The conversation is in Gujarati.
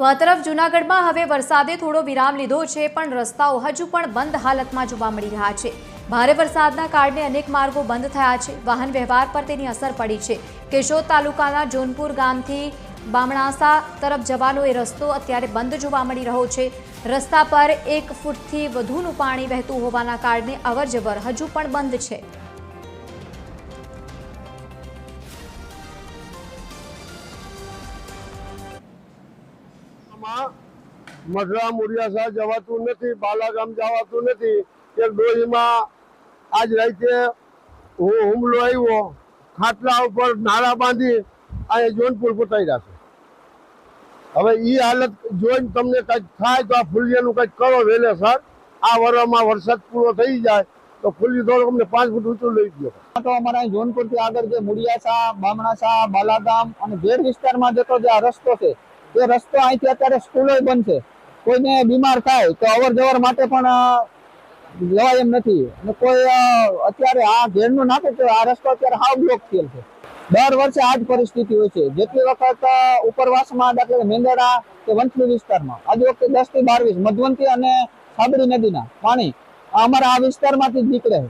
તો આ તરફ જૂનાગઢમાં હવે વરસાદે થોડો વિરામ લીધો છે, પણ રસ્તાઓ હજુ પણ બંધ હાલતમાં જોવા મળી રહ્યા છે। ભારે વરસાદના કારણે અનેક માર્ગો બંધ થયા છે। વાહન વ્યવહાર પર તેની અસર પડી છે। કેશોદ તાલુકાના જોનપુર ગામથી બામણાસા તરફ જવાનો એ રસ્તો અત્યારે બંધ જોવા મળી રહ્યો છે। રસ્તા પર 1 ફૂટથી વધુનું પાણી વહેતું હોવાના કારણે અવરજવર હજુ પણ બંધ છે। મઢડા મુરિયાસા જવાતું નથી, બાલાગામ જવાતું નથી। એક ડોહીમાં આજ રાતે હુમલો આવ્યો, ખાટલા ઉપર નાળા બાંધી આ જોનપુર પતાવ્યા છે। હવે એ હાલત જોઈને તમને કંઈક થાય તો આ ફુલિયાનું કંઈક કરો વહેલેસર। આ વરમાં વરસાદ પૂરો થઈ જાય તો ફુલિયું થોડું અમને 5 ફૂટ ઊંચું લઈ ગયો। તો અમારા જોનપુર થી આગળ જે મુડિયાસા, બામણાસા, બાલાગામ અને ભેડ વિસ્તારમાં જતો જે આ રસ્તો છે, એ રસ્તો અહીંથી અત્યારે સ્કૂલો બંધ છે। કોઈને બીમાર થાય તો અવર જવર માટે પણ જવાય એમ નથી। અને કોઈ અત્યારે આ ઘેરનું નાખે તો આ રસ્તો અત્યારે હાવ બ્લોક થયેલ છે। દર વર્ષે આ જ પરિસ્થિતિ હોય છે। જેટલી વખત ઉપરવાસમાં દાખલા કે મેંદરડા કે વંથલી વિસ્તારમાં આજ વખતે 10 થી 12 મધવંતી અને સાબરી નદીના પાણી અમારા આ વિસ્તારમાંથી જ નીકળે છે।